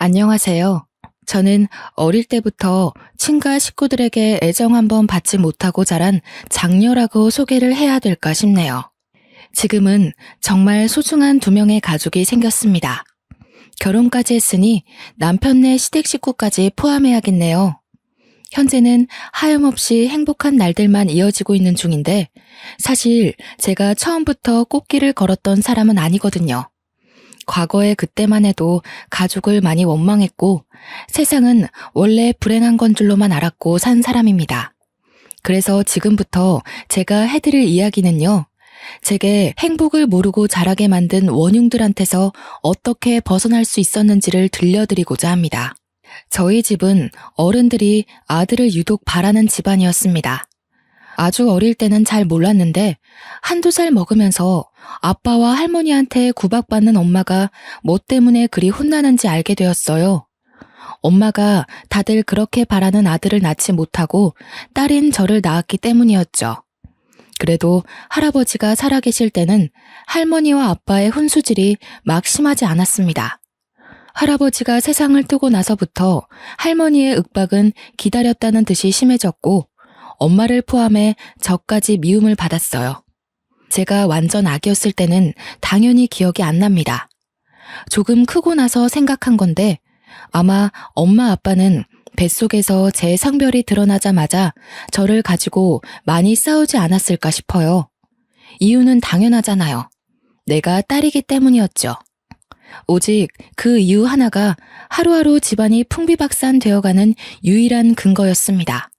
안녕하세요. 저는 어릴 때부터 친가 식구들에게 애정 한번 받지 못하고 자란 장녀라고 소개를 해야 될까 싶네요. 지금은 정말 소중한 두 명의 가족이 생겼습니다. 결혼까지 했으니 남편네 시댁 식구까지 포함해야겠네요. 현재는 하염없이 행복한 날들만 이어지고 있는 중인데 사실 제가 처음부터 꽃길을 걸었던 사람은 아니거든요. 과거에 그때만 해도 가족을 많이 원망했고 세상은 원래 불행한 건 줄로만 알았고 산 사람입니다. 그래서 지금부터 제가 해드릴 이야기는요. 제게 행복을 모르고 자라게 만든 원흉들한테서 어떻게 벗어날 수 있었는지를 들려드리고자 합니다. 저희 집은 어른들이 아들을 유독 바라는 집안이었습니다. 아주 어릴 때는 잘 몰랐는데 한두 살 먹으면서 아빠와 할머니한테 구박받는 엄마가 뭐 때문에 그리 혼나는지 알게 되었어요. 엄마가 다들 그렇게 바라는 아들을 낳지 못하고 딸인 저를 낳았기 때문이었죠. 그래도 할아버지가 살아계실 때는 할머니와 아빠의 훈수질이 막 심하지 않았습니다. 할아버지가 세상을 뜨고 나서부터 할머니의 윽박은 기다렸다는 듯이 심해졌고 엄마를 포함해 저까지 미움을 받았어요. 제가 완전 아기였을 때는 당연히 기억이 안 납니다. 조금 크고 나서 생각한 건데 아마 엄마 아빠는 뱃속에서 제 성별이 드러나자마자 저를 가지고 많이 싸우지 않았을까 싶어요. 이유는 당연하잖아요. 내가 딸이기 때문이었죠. 오직 그 이유 하나가 하루하루 집안이 풍비박산 되어가는 유일한 근거였습니다.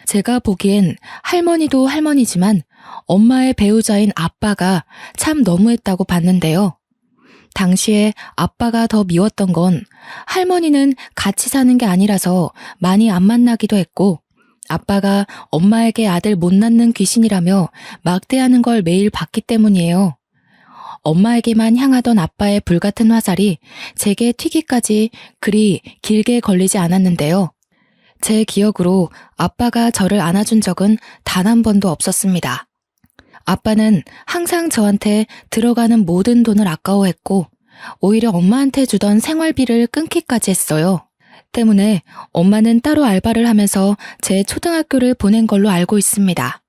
제가 보기엔 할머니도 할머니지만 엄마의 배우자인 아빠가 참 너무했다고 봤는데요. 당시에 아빠가 더 미웠던 건 할머니는 같이 사는 게 아니라서 많이 안 만나기도 했고 아빠가 엄마에게 아들 못 낳는 귀신이라며 막대하는 걸 매일 봤기 때문이에요. 엄마에게만 향하던 아빠의 불같은 화살이 제게 튀기까지 그리 길게 걸리지 않았는데요. 제 기억으로 아빠가 저를 안아준 적은 단 한 번도 없었습니다. 아빠는 항상 저한테 들어가는 모든 돈을 아까워했고 오히려 엄마한테 주던 생활비를 끊기까지 했어요. 때문에 엄마는 따로 알바를 하면서 제 초등학교를 보낸 걸로 알고 있습니다.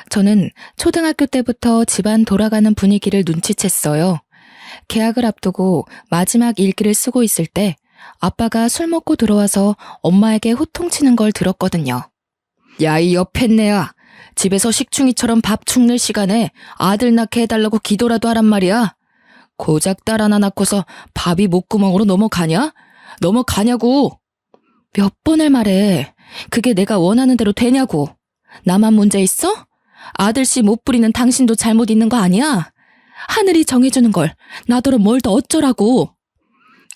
저는 초등학교 때부터 집안 돌아가는 분위기를 눈치챘어요. 개학을 앞두고 마지막 일기를 쓰고 있을 때 아빠가 술 먹고 들어와서 엄마에게 호통치는 걸 들었거든요. 야, 이 옆했네야. 집에서 식충이처럼 밥 축낼 시간에 아들 낳게 해달라고 기도라도 하란 말이야. 고작 딸 하나 낳고서 밥이 목구멍으로 넘어가냐? 넘어가냐고. 몇 번을 말해. 그게 내가 원하는 대로 되냐고. 나만 문제 있어? 아들씨 못 부리는 당신도 잘못 있는 거 아니야? 하늘이 정해주는 걸 나더러 뭘 더 어쩌라고.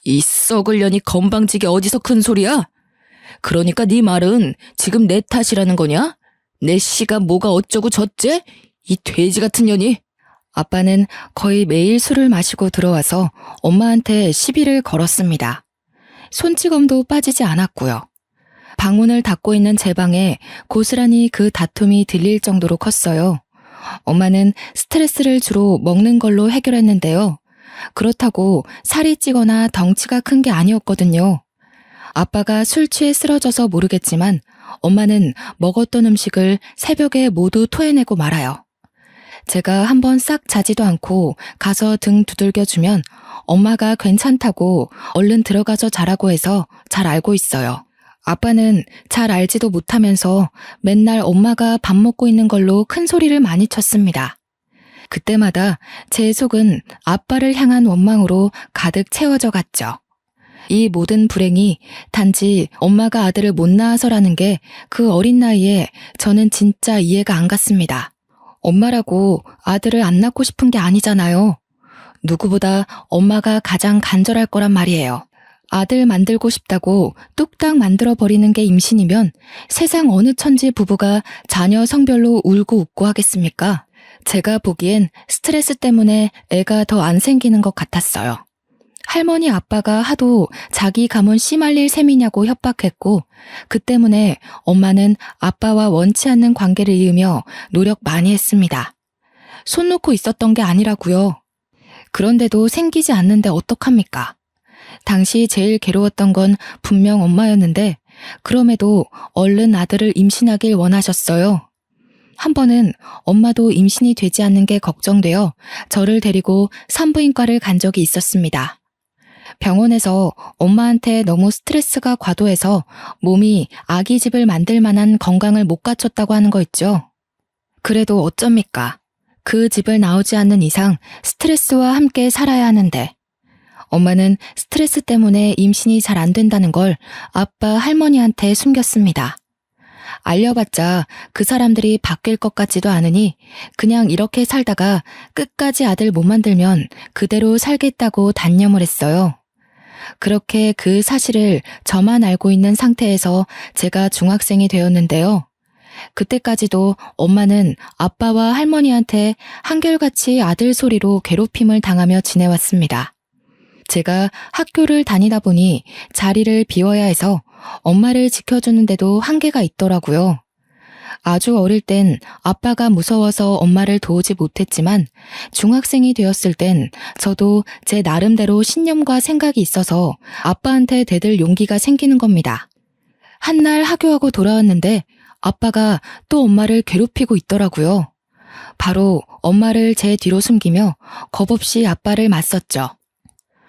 이 썩을 년이 건방지게 어디서 큰 소리야? 그러니까 네 말은 지금 내 탓이라는 거냐? 내 씨가 뭐가 어쩌고 저째? 이 돼지 같은 년이. 아빠는 거의 매일 술을 마시고 들어와서 엄마한테 시비를 걸었습니다. 손찌검도 빠지지 않았고요. 방문을 닫고 있는 제 방에 고스란히 그 다툼이 들릴 정도로 컸어요. 엄마는 스트레스를 주로 먹는 걸로 해결했는데요. 그렇다고 살이 찌거나 덩치가 큰 게 아니었거든요. 아빠가 술 취해 쓰러져서 모르겠지만 엄마는 먹었던 음식을 새벽에 모두 토해내고 말아요. 제가 한번 싹 자지도 않고 가서 등 두들겨주면 엄마가 괜찮다고 얼른 들어가서 자라고 해서 잘 알고 있어요. 아빠는 잘 알지도 못하면서 맨날 엄마가 밥 먹고 있는 걸로 큰 소리를 많이 쳤습니다. 그때마다 제 속은 아빠를 향한 원망으로 가득 채워져 갔죠. 이 모든 불행이 단지 엄마가 아들을 못 낳아서라는 게 그 어린 나이에 저는 진짜 이해가 안 갔습니다. 엄마라고 아들을 안 낳고 싶은 게 아니잖아요. 누구보다 엄마가 가장 간절할 거란 말이에요. 아들 만들고 싶다고 뚝딱 만들어버리는 게 임신이면 세상 어느 천지 부부가 자녀 성별로 울고 웃고 하겠습니까? 제가 보기엔 스트레스 때문에 애가 더 안 생기는 것 같았어요. 할머니 아빠가 하도 자기 가문 씨 말릴 셈이냐고 협박했고 그 때문에 엄마는 아빠와 원치 않는 관계를 이으며 노력 많이 했습니다. 손 놓고 있었던 게 아니라고요. 그런데도 생기지 않는데 어떡합니까? 당시 제일 괴로웠던 건 분명 엄마였는데 그럼에도 얼른 아들을 임신하길 원하셨어요. 한 번은 엄마도 임신이 되지 않는 게 걱정되어 저를 데리고 산부인과를 간 적이 있었습니다. 병원에서 엄마한테 너무 스트레스가 과도해서 몸이 아기 집을 만들 만한 건강을 못 갖췄다고 하는 거 있죠. 그래도 어쩝니까? 그 집을 나오지 않는 이상 스트레스와 함께 살아야 하는데 엄마는 스트레스 때문에 임신이 잘 안 된다는 걸 아빠 할머니한테 숨겼습니다. 알려봤자 그 사람들이 바뀔 것 같지도 않으니 그냥 이렇게 살다가 끝까지 아들 못 만들면 그대로 살겠다고 단념을 했어요. 그렇게 그 사실을 저만 알고 있는 상태에서 제가 중학생이 되었는데요. 그때까지도 엄마는 아빠와 할머니한테 한결같이 아들 소리로 괴롭힘을 당하며 지내왔습니다. 제가 학교를 다니다 보니 자리를 비워야 해서 엄마를 지켜주는데도 한계가 있더라고요. 아주 어릴 땐 아빠가 무서워서 엄마를 도우지 못했지만 중학생이 되었을 땐 저도 제 나름대로 신념과 생각이 있어서 아빠한테 대들 용기가 생기는 겁니다. 한날 하교하고 돌아왔는데 아빠가 또 엄마를 괴롭히고 있더라고요. 바로 엄마를 제 뒤로 숨기며 겁없이 아빠를 맞섰죠.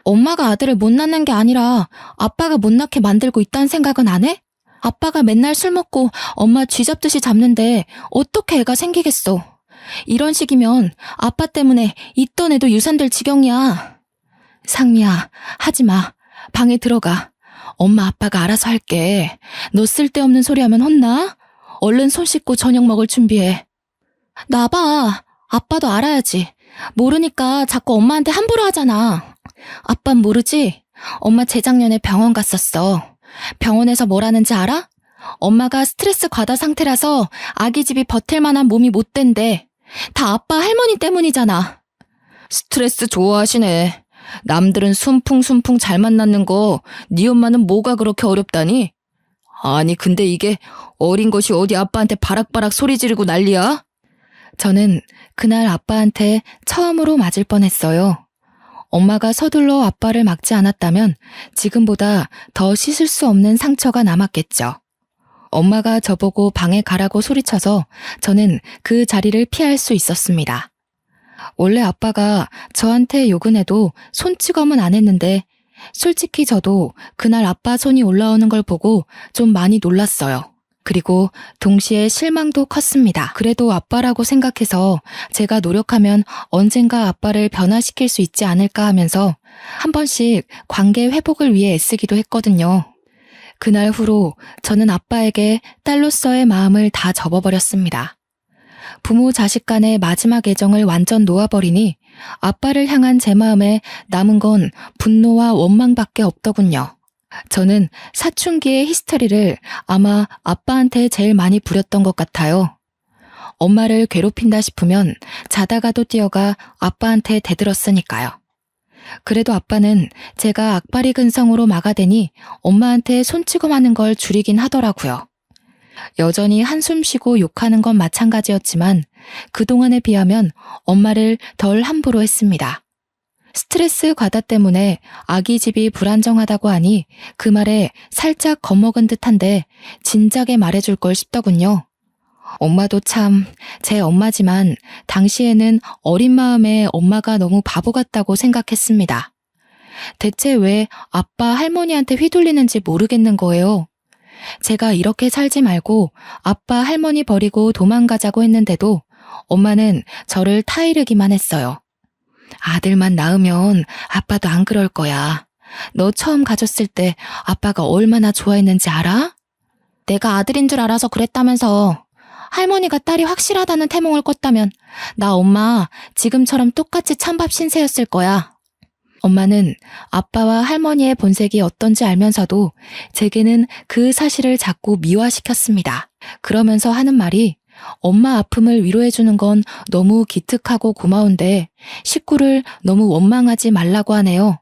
엄마가 아들을 못 낳는 게 아니라 아빠가 못 낳게 만들고 있다는 생각은 안 해? 아빠가 맨날 술 먹고 엄마 쥐잡듯이 잡는데 어떻게 애가 생기겠어? 이런 식이면 아빠 때문에 있던 애도 유산될 지경이야. 상미야, 하지 마. 방에 들어가. 엄마 아빠가 알아서 할게. 너 쓸데없는 소리 하면 혼나? 얼른 손 씻고 저녁 먹을 준비해. 나봐. 아빠도 알아야지. 모르니까 자꾸 엄마한테 함부로 하잖아. 아빤 모르지? 엄마 재작년에 병원 갔었어. 병원에서 뭐라는지 알아? 엄마가 스트레스 과다 상태라서 아기 집이 버틸 만한 몸이 못 된대. 다 아빠 할머니 때문이잖아. 스트레스 좋아하시네. 남들은 순풍순풍 잘 만났는 거 네 엄마는 뭐가 그렇게 어렵다니? 아니 근데 이게 어린 것이 어디 아빠한테 바락바락 소리 지르고 난리야? 저는 그날 아빠한테 처음으로 맞을 뻔했어요. 엄마가 서둘러 아빠를 막지 않았다면 지금보다 더 씻을 수 없는 상처가 남았겠죠. 엄마가 저보고 방에 가라고 소리쳐서 저는 그 자리를 피할 수 있었습니다. 원래 아빠가 저한테 욕은 해도 손찌검은 안 했는데 솔직히 저도 그날 아빠 손이 올라오는 걸 보고 좀 많이 놀랐어요. 그리고 동시에 실망도 컸습니다. 그래도 아빠라고 생각해서 제가 노력하면 언젠가 아빠를 변화시킬 수 있지 않을까 하면서 한 번씩 관계 회복을 위해 애쓰기도 했거든요. 그날 후로 저는 아빠에게 딸로서의 마음을 다 접어버렸습니다. 부모 자식 간의 마지막 애정을 완전 놓아버리니 아빠를 향한 제 마음에 남은 건 분노와 원망밖에 없더군요. 저는 사춘기의 히스테리를 아마 아빠한테 제일 많이 부렸던 것 같아요. 엄마를 괴롭힌다 싶으면 자다가도 뛰어가 아빠한테 대들었으니까요. 그래도 아빠는 제가 악바리 근성으로 막아대니 엄마한테 손찌검하는 걸 줄이긴 하더라고요. 여전히 한숨 쉬고 욕하는 건 마찬가지였지만 그동안에 비하면 엄마를 덜 함부로 했습니다. 스트레스 과다 때문에 아기 집이 불안정하다고 하니 그 말에 살짝 겁먹은 듯한데 진작에 말해줄 걸 싶더군요. 엄마도 참 제 엄마지만 당시에는 어린 마음에 엄마가 너무 바보 같다고 생각했습니다. 대체 왜 아빠 할머니한테 휘둘리는지 모르겠는 거예요. 제가 이렇게 살지 말고 아빠 할머니 버리고 도망가자고 했는데도 엄마는 저를 타이르기만 했어요. 아들만 낳으면 아빠도 안 그럴 거야. 너 처음 가졌을 때 아빠가 얼마나 좋아했는지 알아? 내가 아들인 줄 알아서 그랬다면서. 할머니가 딸이 확실하다는 태몽을 꿨다면 나 엄마 지금처럼 똑같이 찬밥 신세였을 거야. 엄마는 아빠와 할머니의 본색이 어떤지 알면서도 제게는 그 사실을 자꾸 미화시켰습니다. 그러면서 하는 말이 엄마 아픔을 위로해주는 건 너무 기특하고 고마운데 식구를 너무 원망하지 말라고 하네요.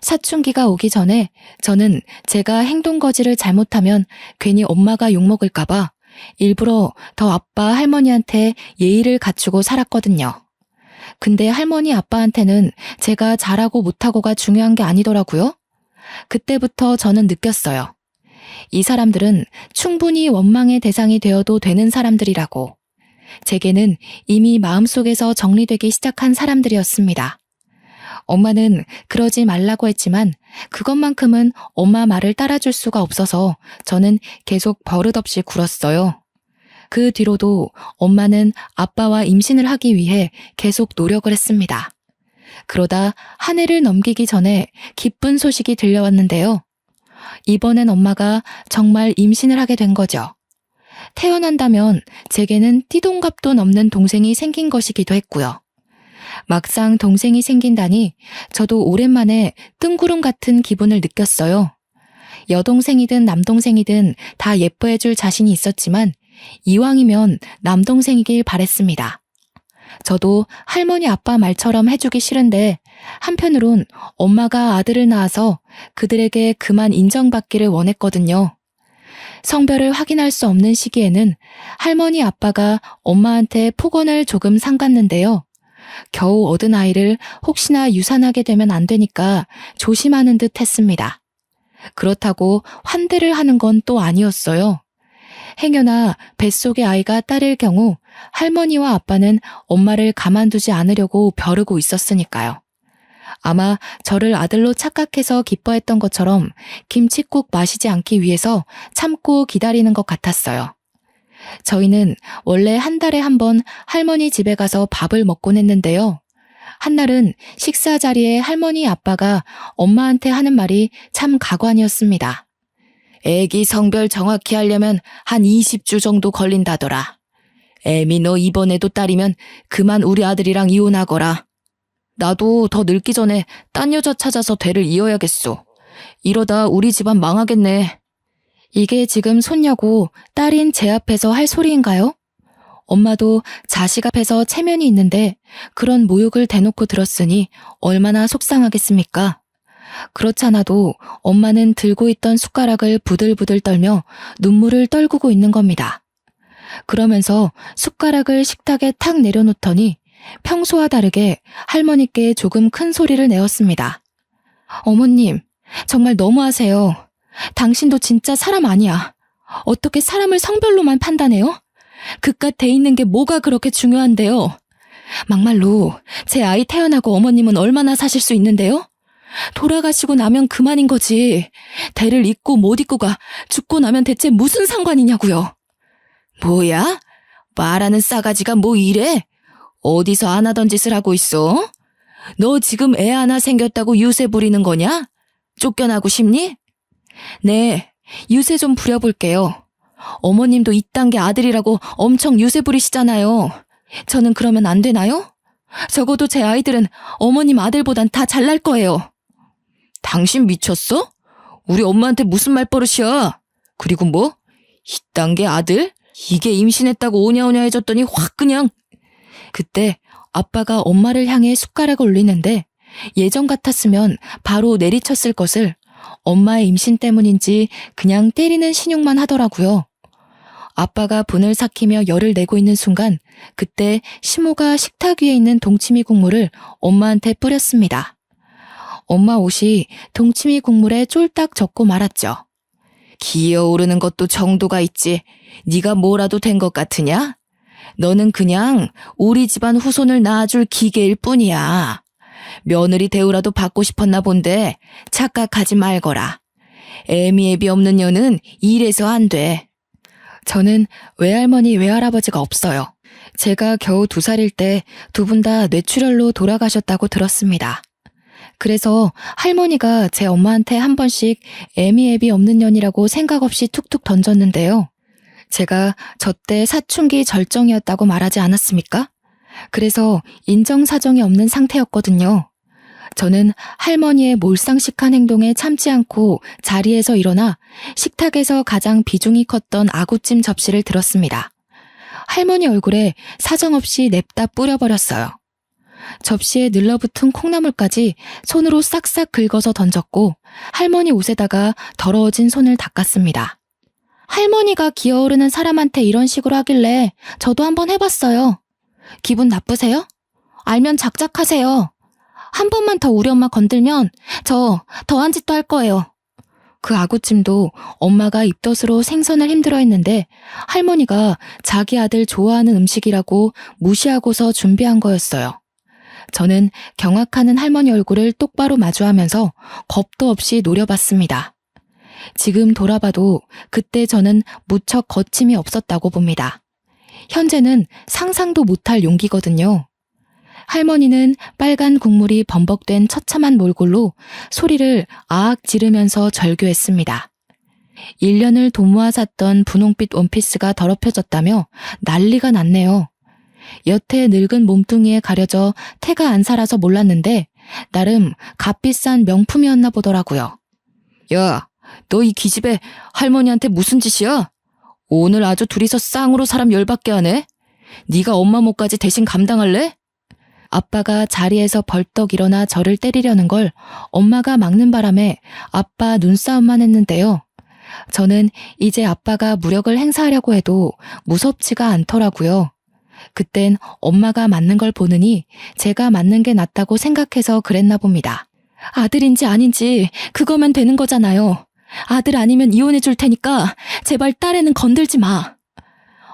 사춘기가 오기 전에 저는 제가 행동거지를 잘못하면 괜히 엄마가 욕먹을까봐 일부러 더 아빠 할머니한테 예의를 갖추고 살았거든요. 근데 할머니 아빠한테는 제가 잘하고 못하고가 중요한 게 아니더라고요. 그때부터 저는 느꼈어요. 이 사람들은 충분히 원망의 대상이 되어도 되는 사람들이라고. 제게는 이미 마음속에서 정리되기 시작한 사람들이었습니다. 엄마는 그러지 말라고 했지만 그것만큼은 엄마 말을 따라줄 수가 없어서 저는 계속 버릇없이 굴었어요. 그 뒤로도 엄마는 아빠와 임신을 하기 위해 계속 노력을 했습니다. 그러다 한 해를 넘기기 전에 기쁜 소식이 들려왔는데요. 이번엔 엄마가 정말 임신을 하게 된 거죠. 태어난다면 제게는 띠동갑도 넘는 동생이 생긴 것이기도 했고요. 막상 동생이 생긴다니 저도 오랜만에 뜬구름 같은 기분을 느꼈어요. 여동생이든 남동생이든 다 예뻐해줄 자신이 있었지만 이왕이면 남동생이길 바랬습니다. 저도 할머니 아빠 말처럼 해주기 싫은데 한편으론 엄마가 아들을 낳아서 그들에게 그만 인정받기를 원했거든요. 성별을 확인할 수 없는 시기에는 할머니 아빠가 엄마한테 폭언을 조금 삼갔는데요. 겨우 얻은 아이를 혹시나 유산하게 되면 안 되니까 조심하는 듯 했습니다. 그렇다고 환대를 하는 건 또 아니었어요. 행여나 뱃속의 아이가 딸일 경우 할머니와 아빠는 엄마를 가만두지 않으려고 벼르고 있었으니까요. 아마 저를 아들로 착각해서 기뻐했던 것처럼 김칫국 마시지 않기 위해서 참고 기다리는 것 같았어요. 저희는 원래 한 달에 한 번 할머니 집에 가서 밥을 먹곤 했는데요. 한날은 식사 자리에 할머니 아빠가 엄마한테 하는 말이 참 가관이었습니다. 애기 성별 정확히 하려면 한 20주 정도 걸린다더라. 애미 너 이번에도 딸이면 그만 우리 아들이랑 이혼하거라. 나도 더 늙기 전에 딴 여자 찾아서 대를 이어야겠소. 이러다 우리 집안 망하겠네. 이게 지금 손녀고 딸인 제 앞에서 할 소리인가요? 엄마도 자식 앞에서 체면이 있는데 그런 모욕을 대놓고 들었으니 얼마나 속상하겠습니까? 그렇잖아도 엄마는 들고 있던 숟가락을 부들부들 떨며 눈물을 떨구고 있는 겁니다. 그러면서 숟가락을 식탁에 탁 내려놓더니 평소와 다르게 할머니께 조금 큰 소리를 내었습니다. 어머님, 정말 너무하세요. 당신도 진짜 사람 아니야. 어떻게 사람을 성별로만 판단해요? 그깟 돼 있는 게 뭐가 그렇게 중요한데요? 막말로 제 아이 태어나고 어머님은 얼마나 사실 수 있는데요? 돌아가시고 나면 그만인 거지. 대를 잇고 못 잇고가 죽고 나면 대체 무슨 상관이냐고요. 뭐야? 말하는 싸가지가 뭐 이래? 어디서 안 하던 짓을 하고 있어? 너 지금 애 하나 생겼다고 유세 부리는 거냐? 쫓겨나고 싶니? 네, 유세 좀 부려볼게요. 어머님도 이딴 게 아들이라고 엄청 유세 부리시잖아요. 저는 그러면 안 되나요? 적어도 제 아이들은 어머님 아들보단 다 잘날 거예요. 당신 미쳤어? 우리 엄마한테 무슨 말버릇이야? 그리고 뭐? 이딴 게 아들? 이게 임신했다고 오냐오냐 해줬더니 확 그냥. 그때 아빠가 엄마를 향해 숟가락을 올리는데 예전 같았으면 바로 내리쳤을 것을 엄마의 임신 때문인지 그냥 때리는 신용만 하더라고요. 아빠가 분을 삭히며 열을 내고 있는 순간 그때 시모가 식탁 위에 있는 동치미 국물을 엄마한테 뿌렸습니다. 엄마 옷이 동치미 국물에 쫄딱 젖고 말았죠. 기어오르는 것도 정도가 있지. 네가 뭐라도 된 것 같으냐? 너는 그냥 우리 집안 후손을 낳아줄 기계일 뿐이야. 며느리 대우라도 받고 싶었나 본데 착각하지 말거라. 애미애비 없는 년은 이래서 안 돼. 저는 외할머니 외할아버지가 없어요. 제가 겨우 2살일 때 두 분 다 뇌출혈로 돌아가셨다고 들었습니다. 그래서 할머니가 제 엄마한테 한 번씩 애미애비 없는 년이라고 생각 없이 툭툭 던졌는데요. 제가 저때 사춘기 절정이었다고 말하지 않았습니까? 그래서 인정사정이 없는 상태였거든요. 저는 할머니의 몰상식한 행동에 참지 않고 자리에서 일어나 식탁에서 가장 비중이 컸던 아구찜 접시를 들었습니다. 할머니 얼굴에 사정없이 냅다 뿌려버렸어요. 접시에 늘러붙은 콩나물까지 손으로 싹싹 긁어서 던졌고 할머니 옷에다가 더러워진 손을 닦았습니다. 할머니가 기어오르는 사람한테 이런 식으로 하길래 저도 한번 해봤어요. 기분 나쁘세요? 알면 작작하세요. 한 번만 더 우리 엄마 건들면 저 더한 짓도 할 거예요. 그 아구찜도 엄마가 입덧으로 생선을 힘들어했는데 할머니가 자기 아들 좋아하는 음식이라고 무시하고서 준비한 거였어요. 저는 경악하는 할머니 얼굴을 똑바로 마주하면서 겁도 없이 노려봤습니다. 지금 돌아봐도 그때 저는 무척 거침이 없었다고 봅니다. 현재는 상상도 못할 용기거든요. 할머니는 빨간 국물이 범벅된 처참한 몰골로 소리를 아악 지르면서 절규했습니다. 1년을 돈 모아 샀던 분홍빛 원피스가 더럽혀졌다며 난리가 났네요. 여태 늙은 몸뚱이에 가려져 태가 안 살아서 몰랐는데 나름 값비싼 명품이었나 보더라고요. 야, 너 이 기집애 할머니한테 무슨 짓이야? 오늘 아주 둘이서 쌍으로 사람 열받게 하네? 네가 엄마 몫까지 대신 감당할래? 아빠가 자리에서 벌떡 일어나 저를 때리려는 걸 엄마가 막는 바람에 아빠 눈싸움만 했는데요. 저는 이제 아빠가 무력을 행사하려고 해도 무섭지가 않더라고요. 그땐 엄마가 맞는 걸 보느니 제가 맞는 게 낫다고 생각해서 그랬나 봅니다. 아들인지 아닌지 그거면 되는 거잖아요. 아들 아니면 이혼해 줄 테니까 제발 딸애는 건들지 마.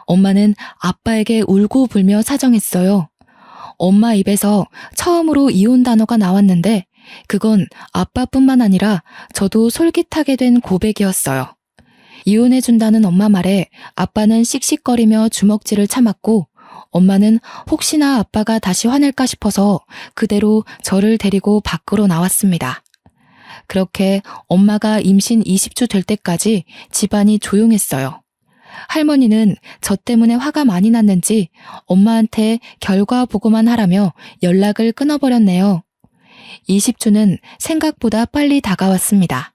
엄마는 아빠에게 울고 불며 사정했어요. 엄마 입에서 처음으로 이혼 단어가 나왔는데 그건 아빠뿐만 아니라 저도 솔깃하게 된 고백이었어요. 이혼해준다는 엄마 말에 아빠는 씩씩거리며 주먹질을 참았고 엄마는 혹시나 아빠가 다시 화낼까 싶어서 그대로 저를 데리고 밖으로 나왔습니다. 그렇게 엄마가 임신 20주 될 때까지 집안이 조용했어요. 할머니는 저 때문에 화가 많이 났는지 엄마한테 결과 보고만 하라며 연락을 끊어버렸네요. 20주는 생각보다 빨리 다가왔습니다.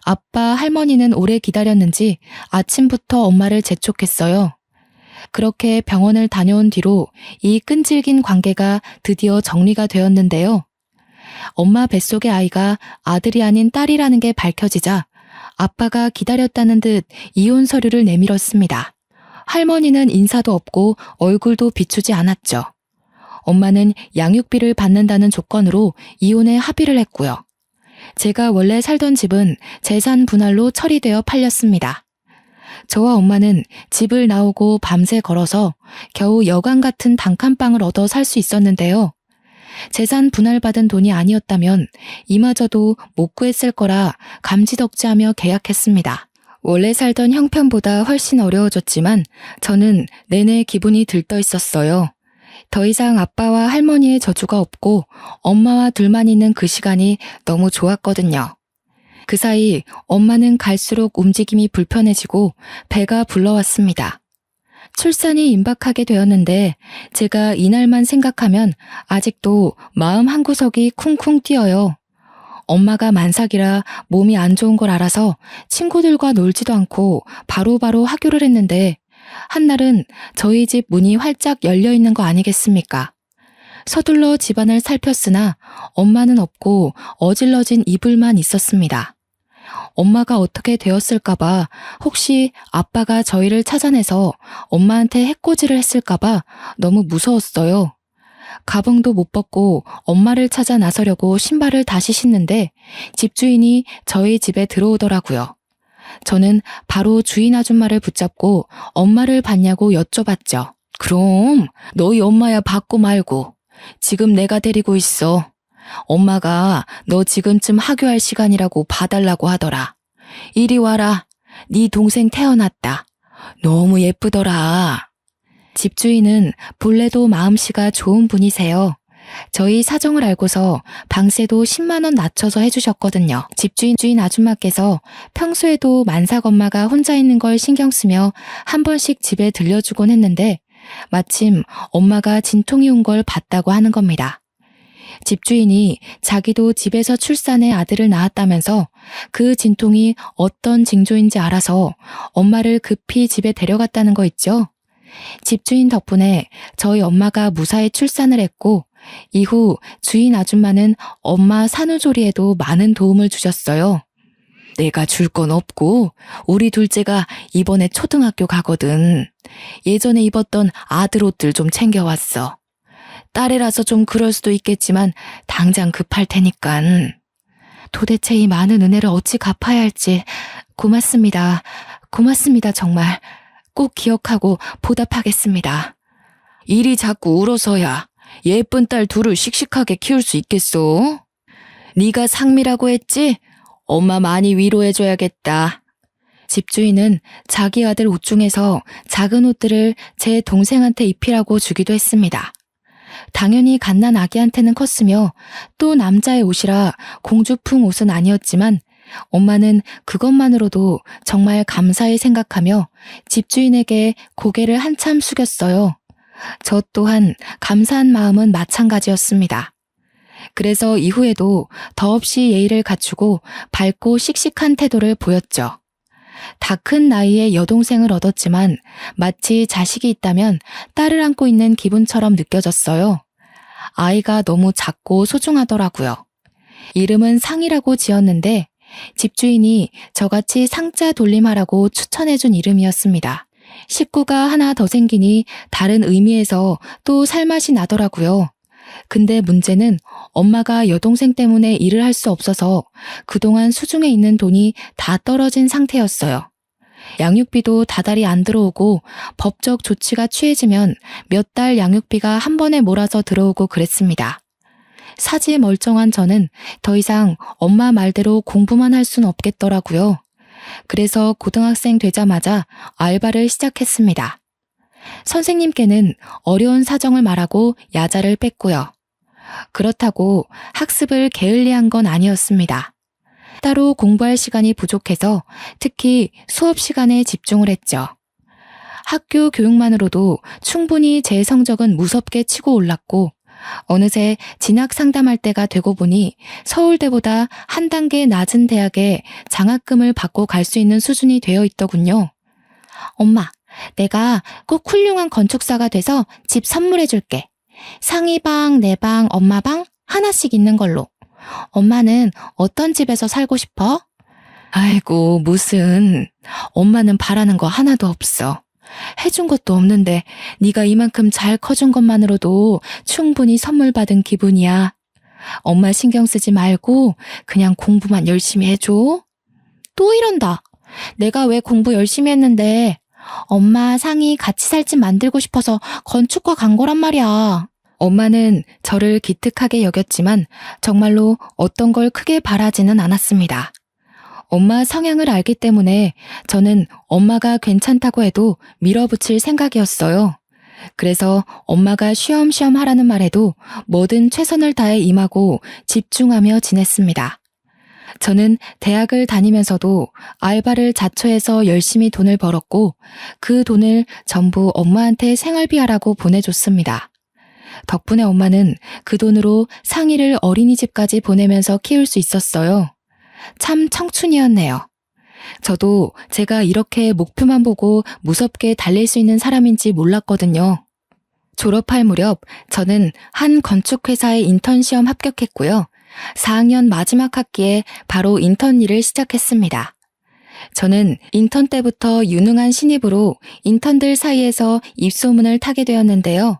아빠, 할머니는 오래 기다렸는지 아침부터 엄마를 재촉했어요. 그렇게 병원을 다녀온 뒤로 이 끈질긴 관계가 드디어 정리가 되었는데요. 엄마 뱃속의 아이가 아들이 아닌 딸이라는 게 밝혀지자 아빠가 기다렸다는 듯 이혼 서류를 내밀었습니다. 할머니는 인사도 없고 얼굴도 비추지 않았죠. 엄마는 양육비를 받는다는 조건으로 이혼에 합의를 했고요. 제가 원래 살던 집은 재산 분할로 처리되어 팔렸습니다. 저와 엄마는 집을 나오고 밤새 걸어서 겨우 여관 같은 단칸방을 얻어 살 수 있었는데요. 재산 분할받은 돈이 아니었다면 이마저도 못 구했을 거라 감지덕지하며 계약했습니다. 원래 살던 형편보다 훨씬 어려워졌지만 저는 내내 기분이 들떠 있었어요. 더 이상 아빠와 할머니의 저주가 없고 엄마와 둘만 있는 그 시간이 너무 좋았거든요. 그 사이 엄마는 갈수록 움직임이 불편해지고 배가 불러왔습니다. 출산이 임박하게 되었는데 제가 이날만 생각하면 아직도 마음 한구석이 쿵쿵 뛰어요. 엄마가 만삭이라 몸이 안 좋은 걸 알아서 친구들과 놀지도 않고 바로바로 하교를 했는데 한날은 저희 집 문이 활짝 열려 있는 거 아니겠습니까? 서둘러 집안을 살폈으나 엄마는 없고 어질러진 이불만 있었습니다. 엄마가 어떻게 되었을까봐 혹시 아빠가 저희를 찾아내서 엄마한테 해코지를 했을까봐 너무 무서웠어요. 가방도 못 벗고 엄마를 찾아 나서려고 신발을 다시 신는데 집주인이 저희 집에 들어오더라고요. 저는 바로 주인 아줌마를 붙잡고 엄마를 봤냐고 여쭤봤죠. 그럼 너희 엄마야 받고 말고. 지금 내가 데리고 있어. 엄마가 너 지금쯤 하교할 시간이라고 봐달라고 하더라. 이리 와라. 네 동생 태어났다. 너무 예쁘더라. 집주인은 본래도 마음씨가 좋은 분이세요. 저희 사정을 알고서 방세도 10만 원 낮춰서 해주셨거든요. 집주인 아줌마께서 평소에도 만삭 엄마가 혼자 있는 걸 신경 쓰며 한 번씩 집에 들려주곤 했는데 마침 엄마가 진통이 온 걸 봤다고 하는 겁니다. 집주인이 자기도 집에서 출산해 아들을 낳았다면서 그 진통이 어떤 징조인지 알아서 엄마를 급히 집에 데려갔다는 거 있죠. 집주인 덕분에 저희 엄마가 무사히 출산을 했고 이후 주인 아줌마는 엄마 산후조리에도 많은 도움을 주셨어요. 내가 줄 건 없고 우리 둘째가 이번에 초등학교 가거든. 예전에 입었던 아들 옷들 좀 챙겨왔어. 딸이라서 좀 그럴 수도 있겠지만 당장 급할 테니깐. 도대체 이 많은 은혜를 어찌 갚아야 할지. 고맙습니다. 고맙습니다, 정말. 꼭 기억하고 보답하겠습니다. 일이 자꾸 울어서야 예쁜 딸 둘을 씩씩하게 키울 수 있겠소? 네가 상미라고 했지? 엄마 많이 위로해줘야겠다. 집주인은 자기 아들 옷 중에서 작은 옷들을 제 동생한테 입히라고 주기도 했습니다. 당연히 갓난 아기한테는 컸으며 또 남자의 옷이라 공주풍 옷은 아니었지만 엄마는 그것만으로도 정말 감사히 생각하며 집주인에게 고개를 한참 숙였어요. 저 또한 감사한 마음은 마찬가지였습니다. 그래서 이후에도 더없이 예의를 갖추고 밝고 씩씩한 태도를 보였죠. 다 큰 나이에 여동생을 얻었지만 마치 자식이 있다면 딸을 안고 있는 기분처럼 느껴졌어요. 아이가 너무 작고 소중하더라고요. 이름은 상이라고 지었는데 집주인이 저같이 상자 돌림하라고 추천해준 이름이었습니다. 식구가 하나 더 생기니 다른 의미에서 또 살맛이 나더라고요. 근데 문제는 엄마가 여동생 때문에 일을 할 수 없어서 그동안 수중에 있는 돈이 다 떨어진 상태였어요. 양육비도 다달이 안 들어오고 법적 조치가 취해지면 몇 달 양육비가 한 번에 몰아서 들어오고 그랬습니다. 사지 멀쩡한 저는 더 이상 엄마 말대로 공부만 할 순 없겠더라고요. 그래서 고등학생 되자마자 알바를 시작했습니다. 선생님께는 어려운 사정을 말하고 야자를 뺐고요. 그렇다고 학습을 게을리한 건 아니었습니다. 따로 공부할 시간이 부족해서 특히 수업 시간에 집중을 했죠. 학교 교육만으로도 충분히 제 성적은 무섭게 치고 올랐고 어느새 진학 상담할 때가 되고 보니 서울대보다 한 단계 낮은 대학에 장학금을 받고 갈 수 있는 수준이 되어 있더군요. 엄마, 내가 꼭 훌륭한 건축사가 돼서 집 선물해 줄게. 상이 방, 내 방, 엄마 방 하나씩 있는 걸로. 엄마는 어떤 집에서 살고 싶어? 아이고, 무슨. 엄마는 바라는 거 하나도 없어. 해준 것도 없는데 네가 이만큼 잘 커준 것만으로도 충분히 선물 받은 기분이야. 엄마 신경 쓰지 말고 그냥 공부만 열심히 해줘. 또 이런다. 내가 왜 공부 열심히 했는데 엄마 상이 같이 살 집 만들고 싶어서 건축과 간 거란 말이야. 엄마는 저를 기특하게 여겼지만 정말로 어떤 걸 크게 바라지는 않았습니다. 엄마 성향을 알기 때문에 저는 엄마가 괜찮다고 해도 밀어붙일 생각이었어요. 그래서 엄마가 쉬엄쉬엄 하라는 말에도 뭐든 최선을 다해 임하고 집중하며 지냈습니다. 저는 대학을 다니면서도 알바를 자처해서 열심히 돈을 벌었고 그 돈을 전부 엄마한테 생활비하라고 보내줬습니다. 덕분에 엄마는 그 돈으로 상이를 어린이집까지 보내면서 키울 수 있었어요. 참 청춘이었네요. 저도 제가 이렇게 목표만 보고 무섭게 달릴 수 있는 사람인지 몰랐거든요. 졸업할 무렵 저는 한 건축회사에 인턴 시험 합격했고요. 4학년 마지막 학기에 바로 인턴 일을 시작했습니다. 저는 인턴 때부터 유능한 신입으로 인턴들 사이에서 입소문을 타게 되었는데요.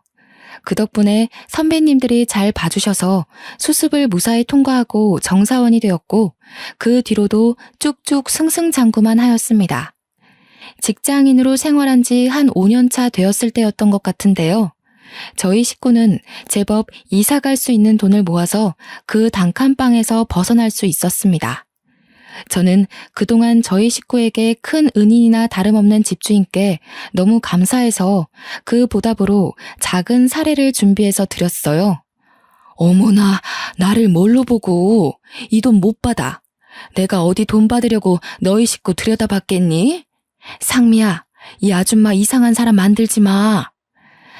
그 덕분에 선배님들이 잘 봐주셔서 수습을 무사히 통과하고 정사원이 되었고 그 뒤로도 쭉쭉 승승장구만 하였습니다. 직장인으로 생활한 지 한 5년 차 되었을 때였던 것 같은데요. 저희 식구는 제법 이사 갈 수 있는 돈을 모아서 그 단칸방에서 벗어날 수 있었습니다. 저는 그동안 저희 식구에게 큰 은인이나 다름없는 집주인께 너무 감사해서 그 보답으로 작은 사례를 준비해서 드렸어요. 어머나, 나를 뭘로 보고 이 돈 못 받아. 내가 어디 돈 받으려고 너희 식구 들여다봤겠니? 상미야, 이 아줌마 이상한 사람 만들지 마.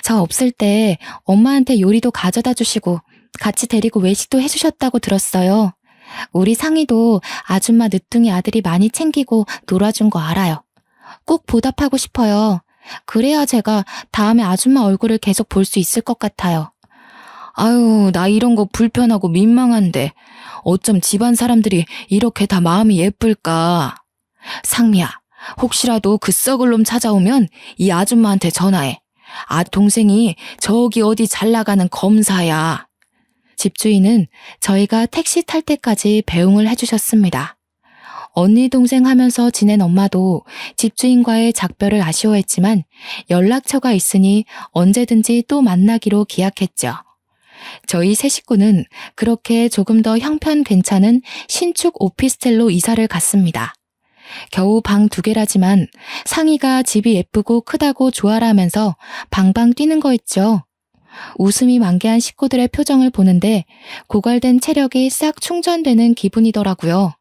저 없을 때 엄마한테 요리도 가져다 주시고 같이 데리고 외식도 해주셨다고 들었어요. 우리 상이도 아줌마 늦둥이 아들이 많이 챙기고 놀아준 거 알아요. 꼭 보답하고 싶어요. 그래야 제가 다음에 아줌마 얼굴을 계속 볼 수 있을 것 같아요. 아유, 나 이런 거 불편하고 민망한데 어쩜 집안 사람들이 이렇게 다 마음이 예쁠까. 상미야, 혹시라도 그 썩을 놈 찾아오면 이 아줌마한테 전화해. 아, 동생이 저기 어디 잘 나가는 검사야. 집주인은 저희가 택시 탈 때까지 배웅을 해주셨습니다. 언니 동생 하면서 지낸 엄마도 집주인과의 작별을 아쉬워했지만 연락처가 있으니 언제든지 또 만나기로 기약했죠. 저희 세 식구는 그렇게 조금 더 형편 괜찮은 신축 오피스텔로 이사를 갔습니다. 겨우 방 2개라지만 상희가 집이 예쁘고 크다고 좋아라 하면서 방방 뛰는 거 있죠. 웃음이 만개한 식구들의 표정을 보는데 고갈된 체력이 싹 충전되는 기분이더라고요.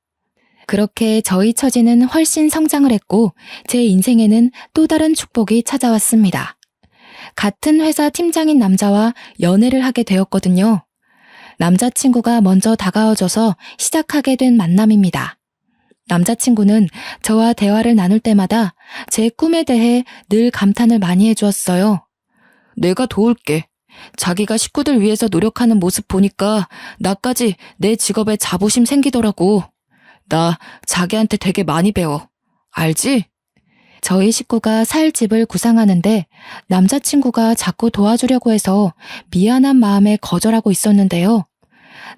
그렇게 저희 처지는 훨씬 성장을 했고 제 인생에는 또 다른 축복이 찾아왔습니다. 같은 회사 팀장인 남자와 연애를 하게 되었거든요. 남자친구가 먼저 다가와줘서 시작하게 된 만남입니다. 남자친구는 저와 대화를 나눌 때마다 제 꿈에 대해 늘 감탄을 많이 해주었어요. 내가 도울게. 자기가 식구들 위해서 노력하는 모습 보니까 나까지 내 직업에 자부심 생기더라고. 나 자기한테 되게 많이 배워. 알지? 저희 식구가 살 집을 구상하는데 남자친구가 자꾸 도와주려고 해서 미안한 마음에 거절하고 있었는데요.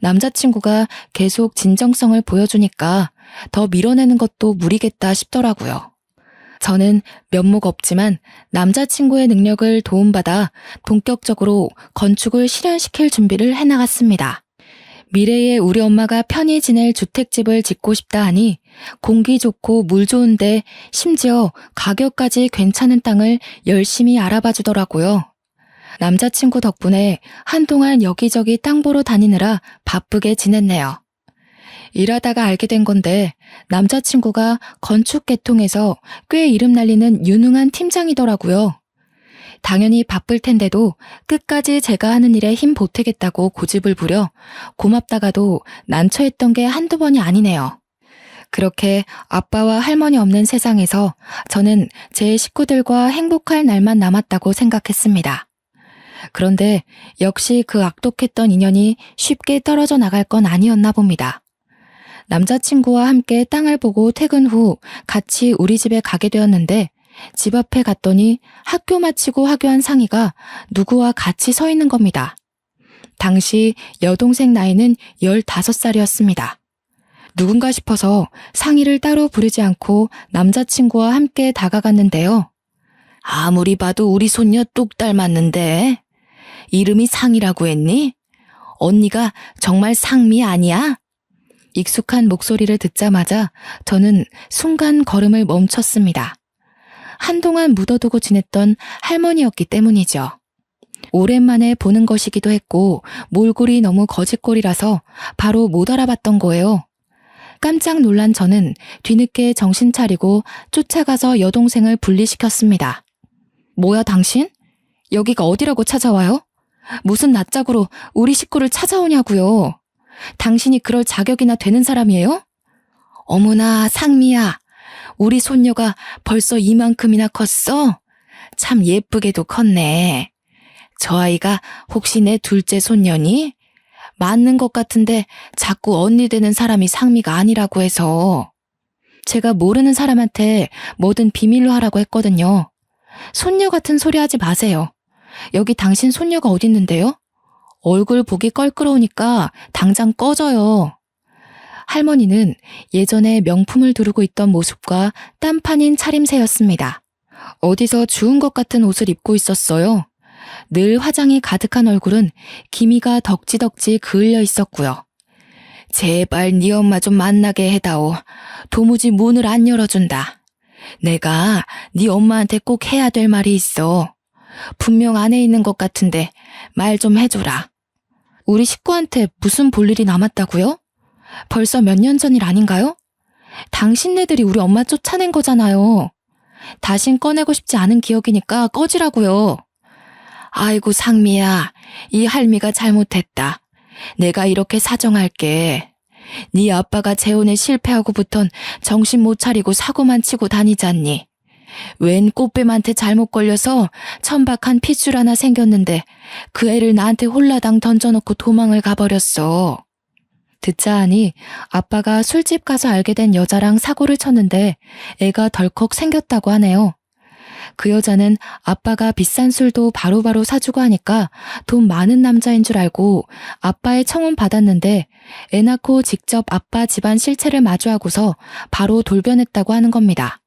남자친구가 계속 진정성을 보여주니까 더 밀어내는 것도 무리겠다 싶더라고요. 저는 면목 없지만 남자친구의 능력을 도움받아 본격적으로 건축을 실현시킬 준비를 해나갔습니다. 미래에 우리 엄마가 편히 지낼 주택집을 짓고 싶다 하니 공기 좋고 물 좋은데 심지어 가격까지 괜찮은 땅을 열심히 알아봐 주더라고요. 남자친구 덕분에 한동안 여기저기 땅 보러 다니느라 바쁘게 지냈네요. 일하다가 알게 된 건데 남자친구가 건축 계통에서 꽤 이름 날리는 유능한 팀장이더라고요. 당연히 바쁠 텐데도 끝까지 제가 하는 일에 힘 보태겠다고 고집을 부려 고맙다가도 난처했던 게 한두 번이 아니네요. 그렇게 아빠와 할머니 없는 세상에서 저는 제 식구들과 행복할 날만 남았다고 생각했습니다. 그런데 역시 그 악독했던 인연이 쉽게 떨어져 나갈 건 아니었나 봅니다. 남자친구와 함께 땅을 보고 퇴근 후 같이 우리 집에 가게 되었는데 집 앞에 갔더니 학교 마치고 하교한 상희가 누구와 같이 서 있는 겁니다. 당시 여동생 나이는 15살이었습니다. 누군가 싶어서 상희를 따로 부르지 않고 남자친구와 함께 다가갔는데요. 아무리 봐도 우리 손녀 뚝 닮았는데 이름이 상희라고 했니? 언니가 정말 상미 아니야? 익숙한 목소리를 듣자마자 저는 순간 걸음을 멈췄습니다. 한동안 묻어두고 지냈던 할머니였기 때문이죠. 오랜만에 보는 것이기도 했고 몰골이 너무 거짓골이라서 바로 못 알아봤던 거예요. 깜짝 놀란 저는 뒤늦게 정신 차리고 쫓아가서 여동생을 분리시켰습니다. 뭐야 당신? 여기가 어디라고 찾아와요? 무슨 낯짝으로 우리 식구를 찾아오냐고요. 당신이 그럴 자격이나 되는 사람이에요? 어머나 상미야. 우리 손녀가 벌써 이만큼이나 컸어? 참 예쁘게도 컸네. 저 아이가 혹시 내 둘째 손녀니? 맞는 것 같은데 자꾸 언니 되는 사람이 상미가 아니라고 해서. 제가 모르는 사람한테 뭐든 비밀로 하라고 했거든요. 손녀 같은 소리 하지 마세요. 여기 당신 손녀가 어딨는데요? 얼굴 보기 껄끄러우니까 당장 꺼져요. 할머니는 예전에 명품을 두르고 있던 모습과 딴판인 차림새였습니다. 어디서 주운 것 같은 옷을 입고 있었어요. 늘 화장이 가득한 얼굴은 기미가 덕지덕지 그을려 있었고요. 제발 네 엄마 좀 만나게 해다오. 도무지 문을 안 열어준다. 내가 네 엄마한테 꼭 해야 될 말이 있어. 분명 안에 있는 것 같은데 말 좀 해줘라. 우리 식구한테 무슨 볼일이 남았다고요? 벌써 몇 년 전 일 아닌가요? 당신네들이 우리 엄마 쫓아낸 거잖아요. 다신 꺼내고 싶지 않은 기억이니까 꺼지라고요. 아이고 상미야, 이 할미가 잘못했다. 내가 이렇게 사정할게. 네 아빠가 재혼에 실패하고부턴 정신 못 차리고 사고만 치고 다니잖니. 웬 꽃뱀한테 잘못 걸려서 천박한 핏줄 하나 생겼는데 그 애를 나한테 홀라당 던져놓고 도망을 가버렸어. 듣자 하니 아빠가 술집 가서 알게 된 여자랑 사고를 쳤는데 애가 덜컥 생겼다고 하네요. 그 여자는 아빠가 비싼 술도 바로바로 사주고 하니까 돈 많은 남자인 줄 알고 아빠의 청혼 받았는데 애 낳고 직접 아빠 집안 실체를 마주하고서 바로 돌변했다고 하는 겁니다.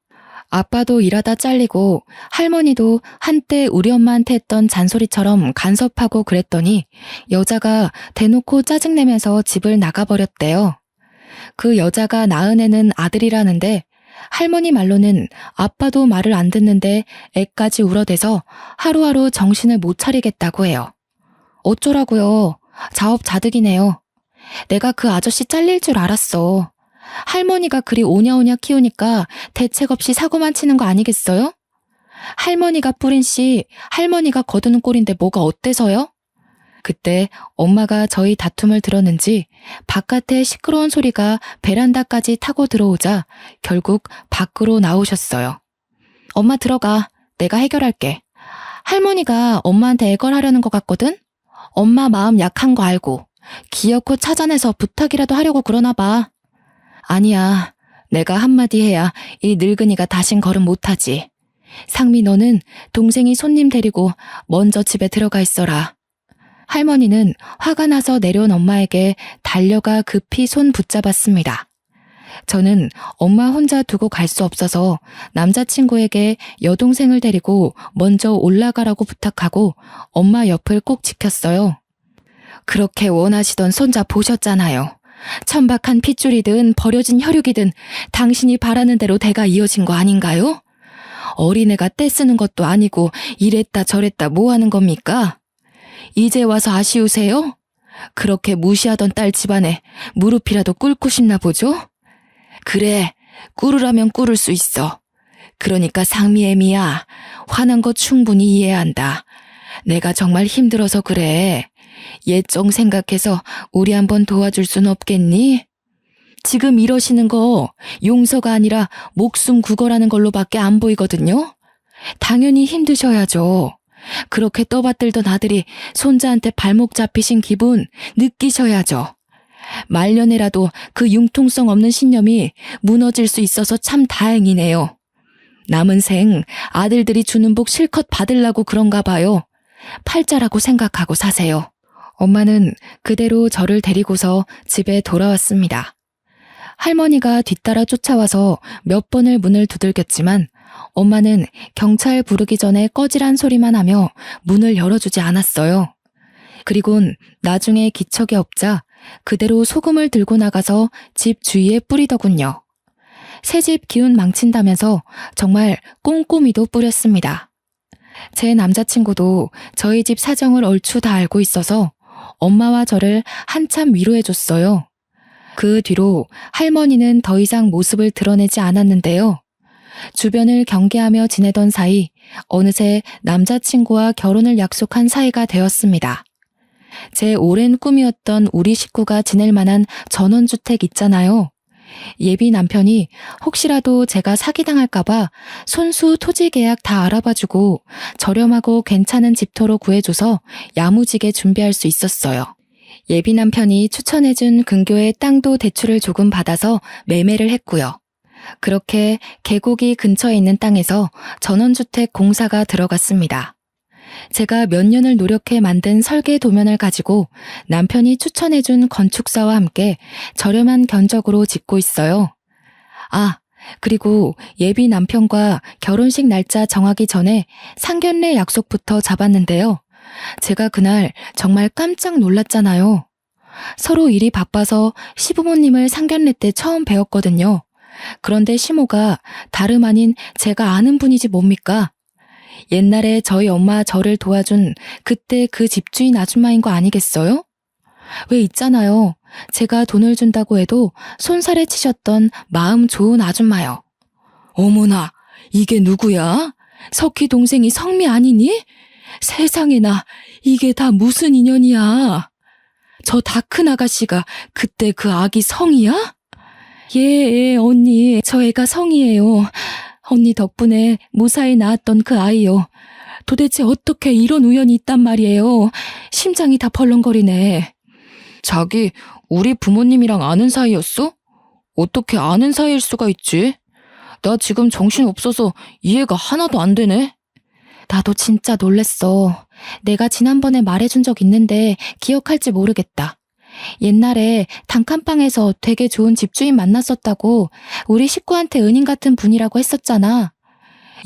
아빠도 일하다 잘리고 할머니도 한때 우리 엄마한테 했던 잔소리처럼 간섭하고 그랬더니 여자가 대놓고 짜증내면서 집을 나가버렸대요. 그 여자가 낳은 애는 아들이라는데 할머니 말로는 아빠도 말을 안 듣는데 애까지 울어대서 하루하루 정신을 못 차리겠다고 해요. 어쩌라고요. 자업자득이네요. 내가 그 아저씨 잘릴 줄 알았어. 할머니가 그리 오냐오냐 키우니까 대책 없이 사고만 치는 거 아니겠어요? 할머니가 뿌린 씨, 할머니가 거두는 꼴인데 뭐가 어때서요? 그때 엄마가 저희 다툼을 들었는지 바깥에 시끄러운 소리가 베란다까지 타고 들어오자 결국 밖으로 나오셨어요. 엄마 들어가. 내가 해결할게. 할머니가 엄마한테 애걸하려는 것 같거든? 엄마 마음 약한 거 알고 기어코 찾아내서 부탁이라도 하려고 그러나 봐. 아니야. 내가 한마디 해야 이 늙은이가 다신 걸음 못하지. 상미 너는 동생이 손님 데리고 먼저 집에 들어가 있어라. 할머니는 화가 나서 내려온 엄마에게 달려가 급히 손 붙잡았습니다. 저는 엄마 혼자 두고 갈 수 없어서 남자친구에게 여동생을 데리고 먼저 올라가라고 부탁하고 엄마 옆을 꼭 지켰어요. 그렇게 원하시던 손자 보셨잖아요. 천박한 핏줄이든 버려진 혈육이든 당신이 바라는 대로 대가 이어진 거 아닌가요? 어린애가 떼쓰는 것도 아니고 이랬다 저랬다 뭐 하는 겁니까? 이제 와서 아쉬우세요? 그렇게 무시하던 딸 집안에 무릎이라도 꿇고 싶나 보죠? 그래, 꿇으라면 꿇을 수 있어. 그러니까 상미애미야, 화난 거 충분히 이해한다. 내가 정말 힘들어서 그래. 옛정 생각해서 우리 한번 도와줄 순 없겠니? 지금 이러시는 거 용서가 아니라 목숨 구걸하는 걸로밖에 안 보이거든요. 당연히 힘드셔야죠. 그렇게 떠받들던 아들이 손자한테 발목 잡히신 기분 느끼셔야죠. 말년에라도 그 융통성 없는 신념이 무너질 수 있어서 참 다행이네요. 남은 생 아들들이 주는 복 실컷 받으려고 그런가 봐요. 팔자라고 생각하고 사세요. 엄마는 그대로 저를 데리고서 집에 돌아왔습니다. 할머니가 뒤따라 쫓아와서 몇 번을 문을 두들겼지만 엄마는 경찰 부르기 전에 꺼지란 소리만 하며 문을 열어주지 않았어요. 그리곤 나중에 기척이 없자 그대로 소금을 들고 나가서 집 주위에 뿌리더군요. 새집 기운 망친다면서 정말 꼼꼼히도 뿌렸습니다. 제 남자친구도 저희 집 사정을 얼추 다 알고 있어서 엄마와 저를 한참 위로해줬어요. 그 뒤로 할머니는 더 이상 모습을 드러내지 않았는데요. 주변을 경계하며 지내던 사이 어느새 남자친구와 결혼을 약속한 사이가 되었습니다. 제 오랜 꿈이었던 우리 식구가 지낼 만한 전원주택 있잖아요. 예비 남편이 혹시라도 제가 사기당할까봐 손수 토지 계약 다 알아봐주고 저렴하고 괜찮은 집터로 구해줘서 야무지게 준비할 수 있었어요. 예비 남편이 추천해준 근교의 땅도 대출을 조금 받아서 매매를 했고요. 그렇게 계곡이 근처에 있는 땅에서 전원주택 공사가 들어갔습니다. 제가 몇 년을 노력해 만든 설계 도면을 가지고 남편이 추천해준 건축사와 함께 저렴한 견적으로 짓고 있어요. 아, 그리고 예비 남편과 결혼식 날짜 정하기 전에 상견례 약속부터 잡았는데요. 제가 그날 정말 깜짝 놀랐잖아요. 서로 일이 바빠서 시부모님을 상견례 때 처음 뵈었거든요. 그런데 시모가 다름 아닌 제가 아는 분이지 뭡니까? 옛날에 저희 엄마 저를 도와준 그때 그 집주인 아줌마인 거 아니겠어요? 왜 있잖아요. 제가 돈을 준다고 해도 손살에 치셨던 마음 좋은 아줌마요. 어머나, 이게 누구야? 석희 동생이 성미 아니니? 세상에나, 이게 다 무슨 인연이야? 저 다 큰 아가씨가 그때 그 아기 성이야? 예, 언니, 저 애가 성이에요. 언니 덕분에 무사히 낳았던 그 아이요. 도대체 어떻게 이런 우연이 있단 말이에요. 심장이 다 벌렁거리네. 자기, 우리 부모님이랑 아는 사이였어? 어떻게 아는 사이일 수가 있지? 나 지금 정신 없어서 이해가 하나도 안 되네. 나도 진짜 놀랬어. 내가 지난번에 말해준 적 있는데 기억할지 모르겠다. 옛날에 단칸방에서 되게 좋은 집주인 만났었다고 우리 식구한테 은인 같은 분이라고 했었잖아.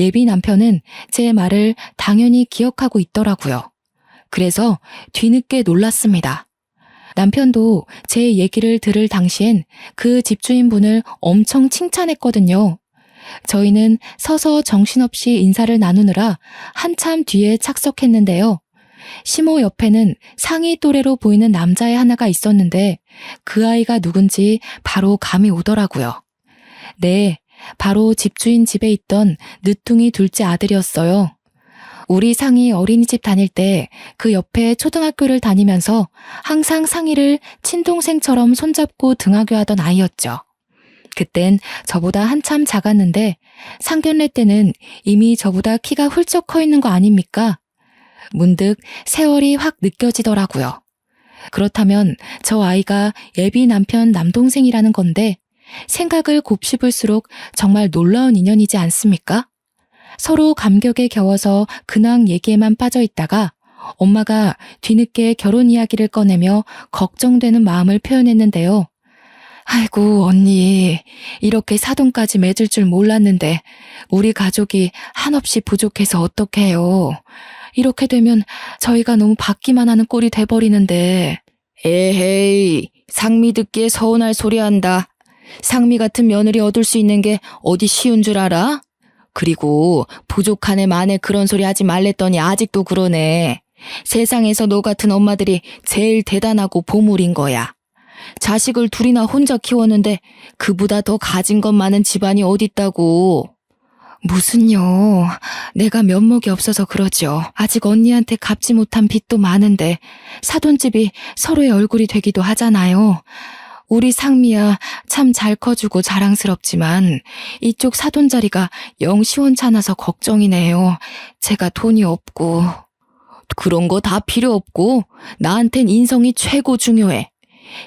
예비 남편은 제 말을 당연히 기억하고 있더라고요. 그래서 뒤늦게 놀랐습니다. 남편도 제 얘기를 들을 당시엔 그 집주인분을 엄청 칭찬했거든요. 저희는 서서 정신없이 인사를 나누느라 한참 뒤에 착석했는데요. 시모 옆에는 상위 또래로 보이는 남자애 하나가 있었는데 그 아이가 누군지 바로 감이 오더라고요. 네, 바로 집주인 집에 있던 늦둥이 둘째 아들이었어요. 우리 상이 어린이집 다닐 때 그 옆에 초등학교를 다니면서 항상 상이를 친동생처럼 손잡고 등하교하던 아이였죠. 그땐 저보다 한참 작았는데 상견례 때는 이미 저보다 키가 훌쩍 커 있는 거 아닙니까? 문득 세월이 확 느껴지더라고요. 그렇다면 저 아이가 예비 남편 남동생이라는 건데 생각을 곱씹을수록 정말 놀라운 인연이지 않습니까? 서로 감격에 겨워서 근황 얘기에만 빠져 있다가 엄마가 뒤늦게 결혼 이야기를 꺼내며 걱정되는 마음을 표현했는데요. 아이고 언니, 이렇게 사돈까지 맺을 줄 몰랐는데 우리 가족이 한없이 부족해서 어떡해요. 이렇게 되면 저희가 너무 받기만 하는 꼴이 돼버리는데. 에헤이, 상미 듣기에 서운할 소리 한다. 상미 같은 며느리 얻을 수 있는 게 어디 쉬운 줄 알아? 그리고 부족한 애 만에 그런 소리 하지 말랬더니 아직도 그러네. 세상에서 너 같은 엄마들이 제일 대단하고 보물인 거야. 자식을 둘이나 혼자 키웠는데 그보다 더 가진 것 많은 집안이 어딨다고. 무슨요. 내가 면목이 없어서 그러죠. 아직 언니한테 갚지 못한 빚도 많은데 사돈집이 서로의 얼굴이 되기도 하잖아요. 우리 상미야 참 잘 커주고 자랑스럽지만 이쪽 사돈 자리가 영 시원찮아서 걱정이네요. 제가 돈이 없고. 그런 거 다 필요 없고 나한텐 인성이 최고 중요해.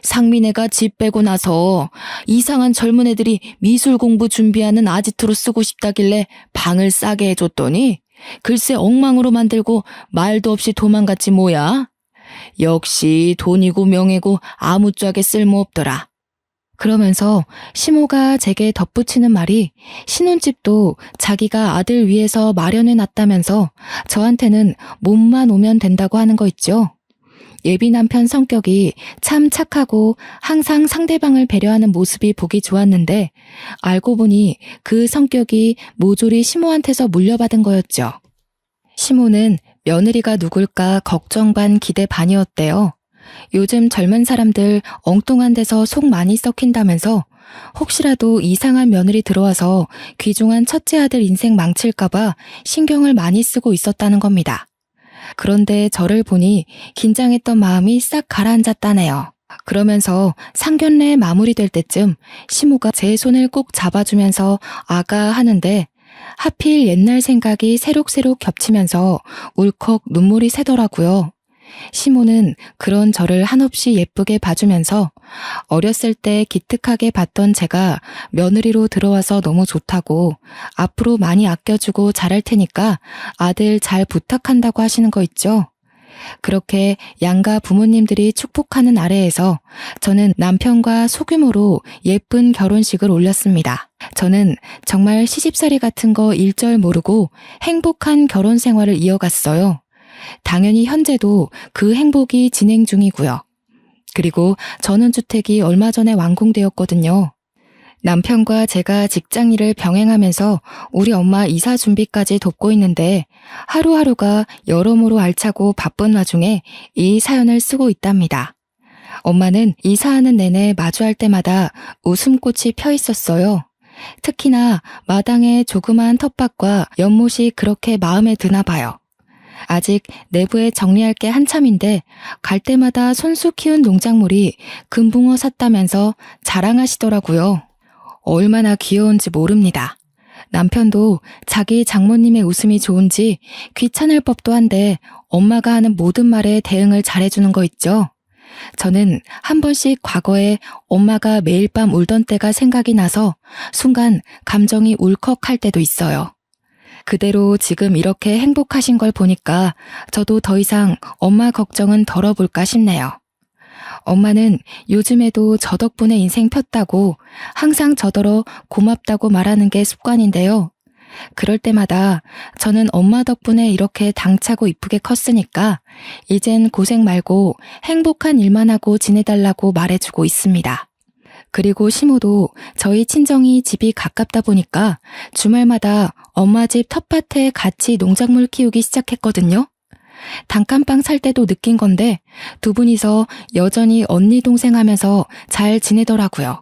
상민애가 집 빼고 나서 이상한 젊은 애들이 미술 공부 준비하는 아지트로 쓰고 싶다길래 방을 싸게 해줬더니 글쎄 엉망으로 만들고 말도 없이 도망갔지 뭐야. 역시 돈이고 명예고 아무짝에 쓸모없더라. 그러면서 시모가 제게 덧붙이는 말이 신혼집도 자기가 아들 위해서 마련해놨다면서 저한테는 몸만 오면 된다고 하는 거 있죠. 예비 남편 성격이 참 착하고 항상 상대방을 배려하는 모습이 보기 좋았는데 알고 보니 그 성격이 모조리 시모한테서 물려받은 거였죠. 시모는 며느리가 누굴까 걱정 반 기대 반이었대요. 요즘 젊은 사람들 엉뚱한 데서 속 많이 썩힌다면서 혹시라도 이상한 며느리 들어와서 귀중한 첫째 아들 인생 망칠까봐 신경을 많이 쓰고 있었다는 겁니다. 그런데 저를 보니 긴장했던 마음이 싹 가라앉았다네요. 그러면서 상견례 마무리될 때쯤 시모가 제 손을 꼭 잡아주면서 아가 하는데 하필 옛날 생각이 새록새록 겹치면서 울컥 눈물이 새더라고요. 시모는 그런 저를 한없이 예쁘게 봐주면서 어렸을 때 기특하게 봤던 제가 며느리로 들어와서 너무 좋다고 앞으로 많이 아껴주고 잘할 테니까 아들 잘 부탁한다고 하시는 거 있죠. 그렇게 양가 부모님들이 축복하는 아래에서 저는 남편과 소규모로 예쁜 결혼식을 올렸습니다. 저는 정말 시집살이 같은 거 일절 모르고 행복한 결혼 생활을 이어갔어요. 당연히 현재도 그 행복이 진행 중이고요. 그리고 전원주택이 얼마 전에 완공되었거든요. 남편과 제가 직장일을 병행하면서 우리 엄마 이사 준비까지 돕고 있는데 하루하루가 여러모로 알차고 바쁜 와중에 이 사연을 쓰고 있답니다. 엄마는 이사하는 내내 마주할 때마다 웃음꽃이 펴 있었어요. 특히나 마당에 조그마한 텃밭과 연못이 그렇게 마음에 드나 봐요. 아직 내부에 정리할 게 한참인데 갈 때마다 손수 키운 농작물이 금붕어 샀다면서 자랑하시더라고요. 얼마나 귀여운지 모릅니다. 남편도 자기 장모님의 웃음이 좋은지 귀찮을 법도 한데 엄마가 하는 모든 말에 대응을 잘해주는 거 있죠. 저는 한 번씩 과거에 엄마가 매일 밤 울던 때가 생각이 나서 순간 감정이 울컥할 때도 있어요. 그대로 지금 이렇게 행복하신 걸 보니까 저도 더 이상 엄마 걱정은 덜어볼까 싶네요. 엄마는 요즘에도 저 덕분에 인생 폈다고 항상 저더러 고맙다고 말하는 게 습관인데요. 그럴 때마다 저는 엄마 덕분에 이렇게 당차고 이쁘게 컸으니까 이젠 고생 말고 행복한 일만 하고 지내달라고 말해주고 있습니다. 그리고 시모도 저희 친정이 집이 가깝다 보니까 주말마다 엄마 집 텃밭에 같이 농작물 키우기 시작했거든요. 단칸방 살 때도 느낀 건데 두 분이서 여전히 언니 동생 하면서 잘 지내더라고요.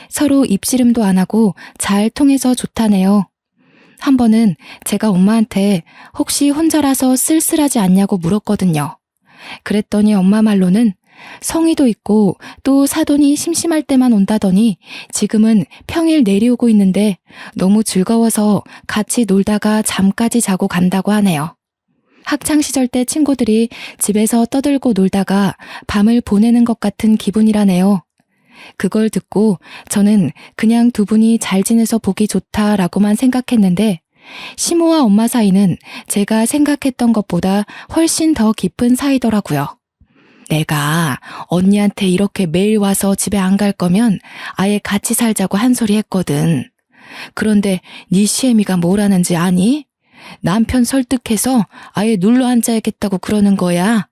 서로 입씨름도 안 하고 잘 통해서 좋다네요. 한 번은 제가 엄마한테 혹시 혼자라서 쓸쓸하지 않냐고 물었거든요. 그랬더니 엄마 말로는 성의도 있고 또 사돈이 심심할 때만 온다더니 지금은 평일 내려오고 있는데 너무 즐거워서 같이 놀다가 잠까지 자고 간다고 하네요. 학창시절 때 친구들이 집에서 떠들고 놀다가 밤을 보내는 것 같은 기분이라네요. 그걸 듣고 저는 그냥 두 분이 잘 지내서 보기 좋다라고만 생각했는데 시모와 엄마 사이는 제가 생각했던 것보다 훨씬 더 깊은 사이더라고요. 내가 언니한테 이렇게 매일 와서 집에 안 갈 거면 아예 같이 살자고 한 소리 했거든. 그런데 네 시애미가 뭐라는지 아니? 남편 설득해서 아예 눌러 앉아야겠다고 그러는 거야.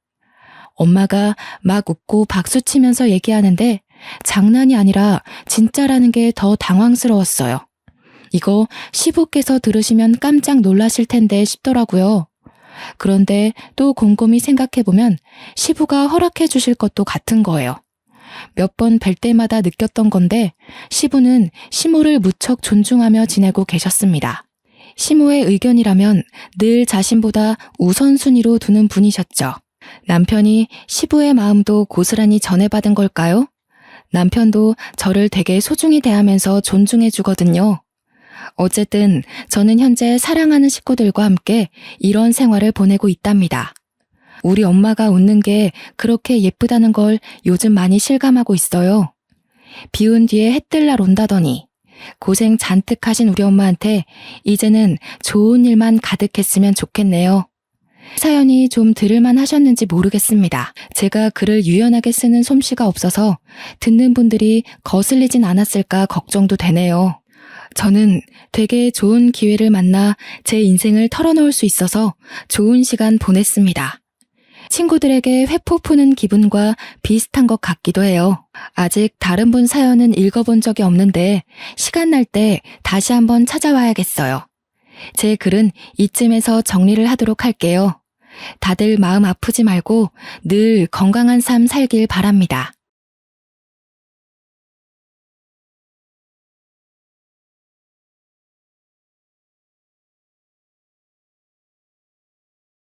엄마가 막 웃고 박수치면서 얘기하는데 장난이 아니라 진짜라는 게 더 당황스러웠어요. 이거 시부께서 들으시면 깜짝 놀라실 텐데 싶더라고요. 그런데 또 곰곰이 생각해보면 시부가 허락해 주실 것도 같은 거예요. 몇 번 뵐 때마다 느꼈던 건데 시부는 시모를 무척 존중하며 지내고 계셨습니다. 시모의 의견이라면 늘 자신보다 우선순위로 두는 분이셨죠. 남편이 시부의 마음도 고스란히 전해받은 걸까요? 남편도 저를 되게 소중히 대하면서 존중해 주거든요. 어쨌든 저는 현재 사랑하는 식구들과 함께 이런 생활을 보내고 있답니다. 우리 엄마가 웃는 게 그렇게 예쁘다는 걸 요즘 많이 실감하고 있어요. 비운 뒤에 해 뜰 날 온다더니 고생 잔뜩 하신 우리 엄마한테 이제는 좋은 일만 가득했으면 좋겠네요. 사연이 좀 들을만 하셨는지 모르겠습니다. 제가 글을 유연하게 쓰는 솜씨가 없어서 듣는 분들이 거슬리진 않았을까 걱정도 되네요. 저는 되게 좋은 기회를 만나 제 인생을 털어놓을 수 있어서 좋은 시간 보냈습니다. 친구들에게 회포 푸는 기분과 비슷한 것 같기도 해요. 아직 다른 분 사연은 읽어본 적이 없는데 시간 날 때 다시 한번 찾아와야겠어요. 제 글은 이쯤에서 정리를 하도록 할게요. 다들 마음 아프지 말고 늘 건강한 삶 살길 바랍니다.